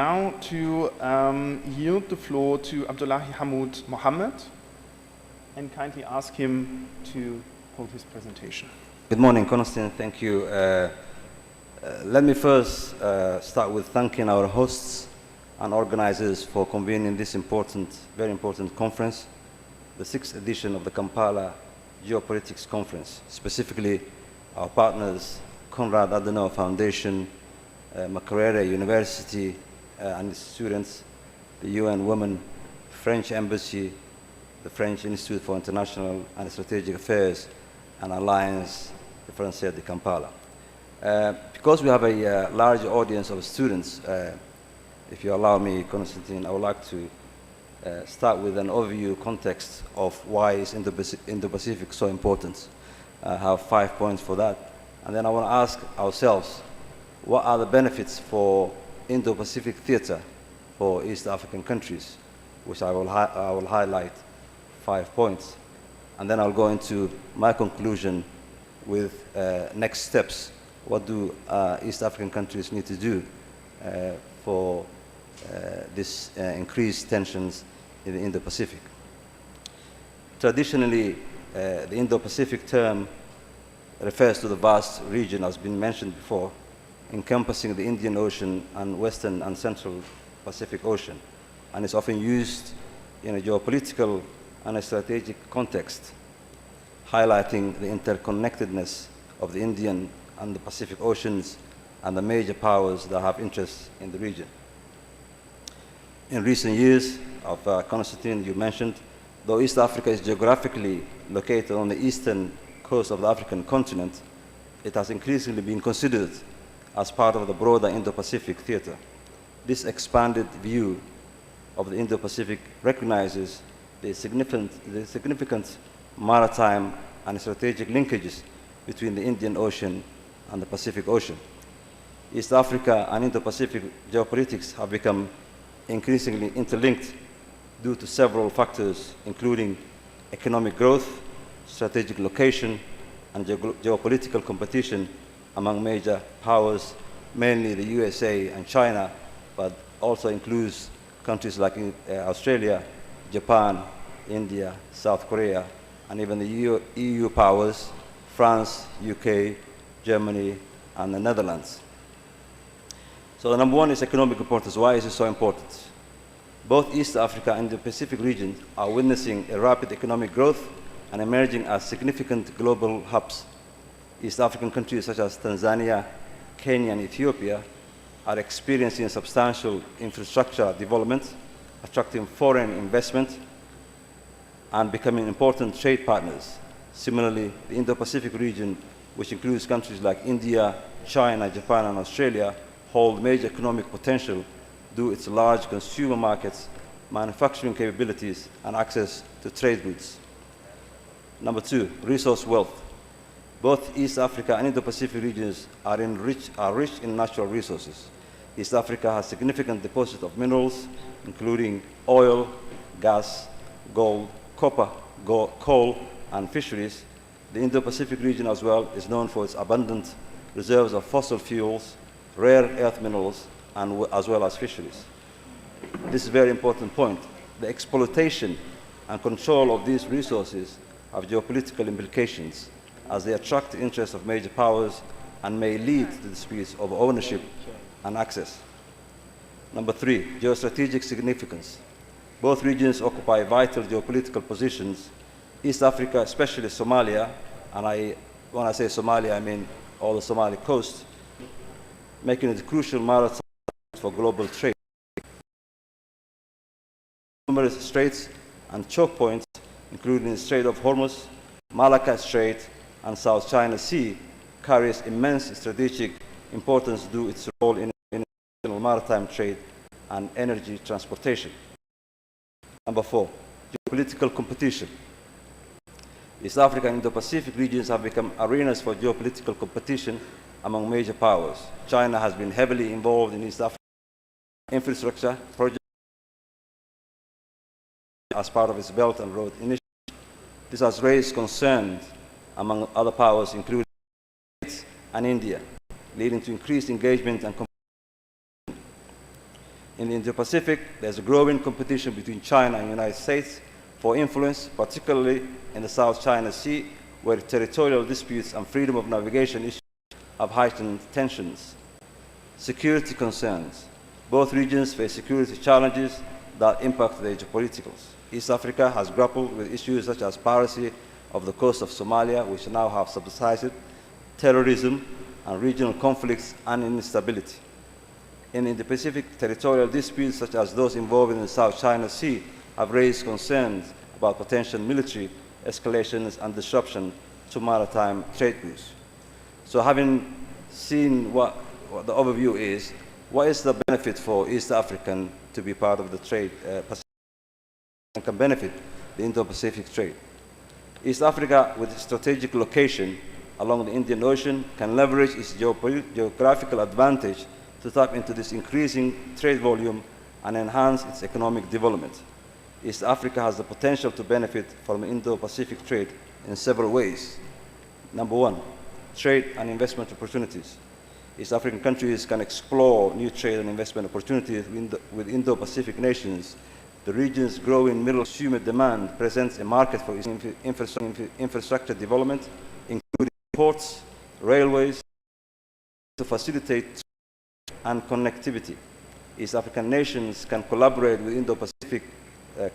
now to yield the floor to Abdullahi Hamud Mohammed and kindly ask him to hold his presentation. Good morning, Constantine. Thank you. Let me first start with thanking our hosts and organizers for convening this very important conference, the 6th edition of the Kampala Geopolitics Conference, specifically our partners, Konrad Adenauer Foundation, Makerere University and its students, the UN Women, French Embassy, the French Institute for International and Strategic Affairs, and Alliance Française de Kampala. Because we have a large audience of students, if you allow me, Constantine, I would like to start with an overview context of why is Indo-Pacific so important. I have 5 points for that. And then I want to ask ourselves, what are the benefits for Indo-Pacific theater for East African countries, which I will highlight 5 points. And then I'll go into my conclusion with next steps. What do East African countries need to do for this increased tensions in the Indo-Pacific? Traditionally, the Indo-Pacific term refers to the vast region, as been mentioned before, encompassing the Indian Ocean and Western and Central Pacific Ocean, and is often used in a geopolitical and a strategic context, highlighting the interconnectedness of the Indian and the Pacific Oceans and the major powers that have interests in the region. In recent years, Constantine, you mentioned, though East Africa is geographically located on the eastern coast of the African continent, it has increasingly been considered as part of the broader Indo-Pacific theater. This expanded view of the Indo-Pacific recognizes the significant maritime and strategic linkages between the Indian Ocean and the Pacific Ocean. East Africa and Indo-Pacific geopolitics have become increasingly interlinked due to several factors, including economic growth, strategic location, and geopolitical competition among major powers, mainly the USA and China, but also includes countries like Australia, Japan, India, South Korea, and even the EU powers, France, UK, Germany, and the Netherlands. So the number one is economic importance. Why is it so important? Both East Africa and the Pacific region are witnessing a rapid economic growth and emerging as significant global hubs. East African countries such as Tanzania, Kenya, and Ethiopia are experiencing substantial infrastructure development, attracting foreign investment, and becoming important trade partners. Similarly, the Indo-Pacific region, which includes countries like India, China, Japan, and Australia, hold major economic potential due to its large consumer markets, manufacturing capabilities, and access to trade routes. Number two, resource wealth. Both East Africa and Indo-Pacific regions are rich in natural resources. East Africa has significant deposits of minerals, including oil, gas, gold, copper, coal, and fisheries. The Indo-Pacific region as well is known for its abundant reserves of fossil fuels, rare earth minerals, and as well as fisheries. This is a very important point. The exploitation and control of these resources have geopolitical implications, as they attract the interest of major powers and may lead to disputes over ownership and access. Number three, geostrategic significance. Both regions occupy vital geopolitical positions. East Africa, especially Somalia, and when I say Somalia, I mean all the Somali coast, making it crucial maritime for global trade. Numerous straits and choke points, including the Strait of Hormuz, Malacca Strait, and South China Sea, carries immense strategic importance due to its role in international maritime trade and energy transportation. Number four, geopolitical competition. East Africa and Indo-Pacific regions have become arenas for geopolitical competition among major powers. China has been heavily involved in East Africa infrastructure projects as part of its Belt and Road Initiative. This has raised concerns among other powers, including the States and India, leading to increased engagement and competition. In the Indo-Pacific, there's a growing competition between China and the United States for influence, particularly in the South China Sea, where territorial disputes and freedom of navigation issues have heightened tensions. Security concerns. Both regions face security challenges that impact their geopolitics. East Africa has grappled with issues such as piracy of the coast of Somalia, which now have subsided, terrorism, and regional conflicts and instability. In the Indo-Pacific, territorial disputes such as those involving the South China Sea have raised concerns about potential military escalations and disruption to maritime trade routes. So having seen what the overview is, what is the benefit for East African to be part of the trade Pacific and can benefit the Indo-Pacific trade? East Africa, with its strategic location along the Indian Ocean, can leverage its geographical advantage to tap into this increasing trade volume and enhance its economic development. East Africa has the potential to benefit from Indo-Pacific trade in several ways. Number one, trade and investment opportunities. East African countries can explore new trade and investment opportunities with Indo-Pacific nations. The region's growing middle consumer demand presents a market for infrastructure development, including ports, railways, to facilitate and connectivity. East African nations can collaborate with Indo-Pacific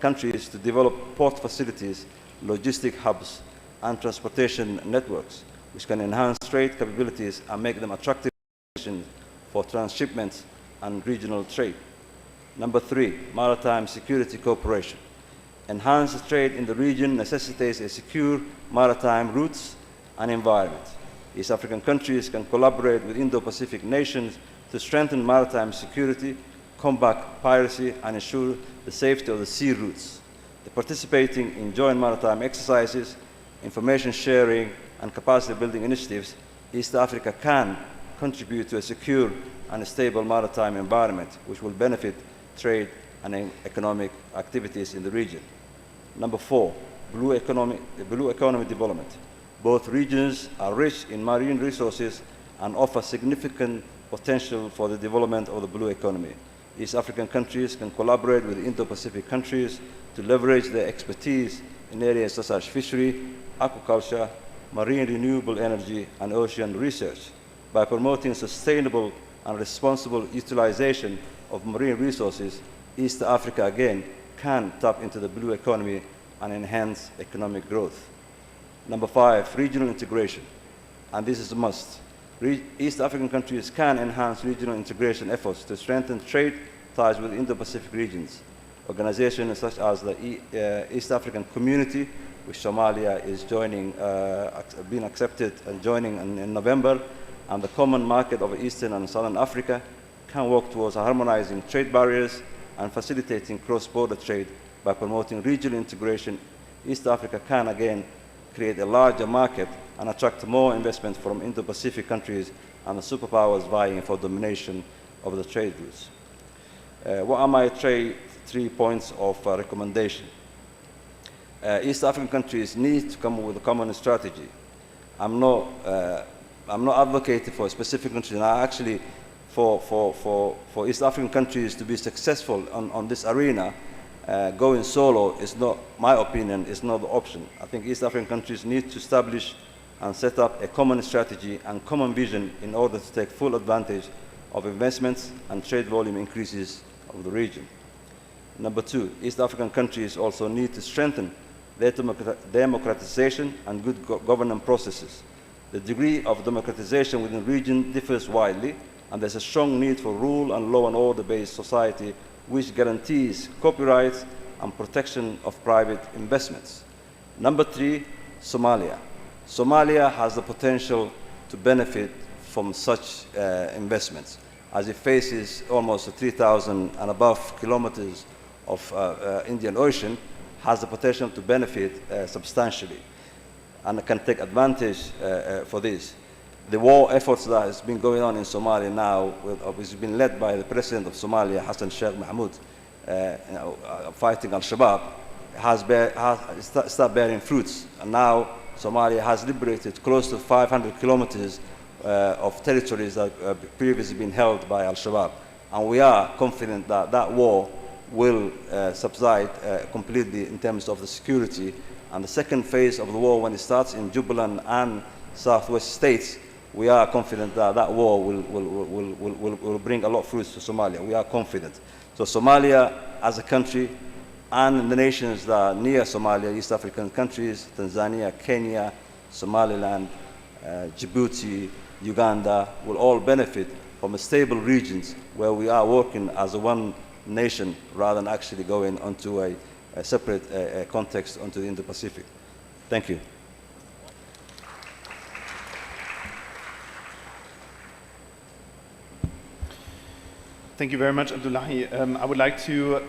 countries to develop port facilities, logistic hubs, and transportation networks, which can enhance trade capabilities and make them attractive for transshipment and regional trade. Number three, maritime security cooperation. Enhanced trade in the region necessitates a secure maritime routes and environment. East African countries can collaborate with Indo-Pacific nations to strengthen maritime security, combat piracy, and ensure the safety of the sea routes. The participating in joint maritime exercises, information sharing, and capacity building initiatives, East Africa can contribute to a secure and stable maritime environment, which will benefit trade and economic activities in the region. Number four, blue economy development. Both regions are rich in marine resources and offer significant potential for the development of the blue economy. East African countries can collaborate with Indo-Pacific countries to leverage their expertise in areas such as fishery, aquaculture, marine renewable energy, and ocean research. By promoting sustainable and responsible utilization of marine resources, East Africa again can tap into the blue economy and enhance economic growth. Number five, regional integration, and this is a must. East African countries can enhance regional integration efforts to strengthen trade ties with Indo-Pacific regions. Organizations such as the East African Community, which Somalia is joining, being accepted and joining in November, and the Common Market of Eastern and Southern Africa can work towards harmonizing trade barriers and facilitating cross-border trade. By promoting regional integration, East Africa can again create a larger market and attract more investment from Indo-Pacific countries and the superpowers vying for domination of the trade routes. What are my three points of recommendation? East African countries need to come up with a common strategy. I'm not advocating for a specific country. Now, actually, for East African countries to be successful on this arena, going solo is not, my opinion, is not the option. I think East African countries need to establish and set up a common strategy and common vision in order to take full advantage of investments and trade volume increases of the region. Number two, East African countries also need to strengthen their democratization and good governance processes. The degree of democratization within the region differs widely, and there's a strong need for rule and law and order-based society which guarantees copyright and protection of private investments. Number three, Somalia. Somalia has the potential to benefit from such investments, as it faces almost 3,000 and above kilometers of Indian Ocean, has the potential to benefit substantially, and can take advantage for this. The war efforts that has been going on in Somalia now, which has been led by the president of Somalia, Hassan Sheikh Mahmoud, fighting Al-Shabaab, has started bearing fruits. And now Somalia has liberated close to 500 kilometers of territories that previously been held by Al-Shabaab. And we are confident that that war will subside completely in terms of the security. And the second phase of the war, when it starts in Jubaland and southwest states, we are confident that that war will bring a lot of fruits to Somalia. We are confident. So Somalia as a country, and the nations that are near Somalia, East African countries, Tanzania, Kenya, Somaliland, Djibouti, Uganda, will all benefit from a stable regions where we are working as a one nation rather than actually going onto a separate context onto the Indo-Pacific. Thank you. Thank you very much, Abdullahi. I would like to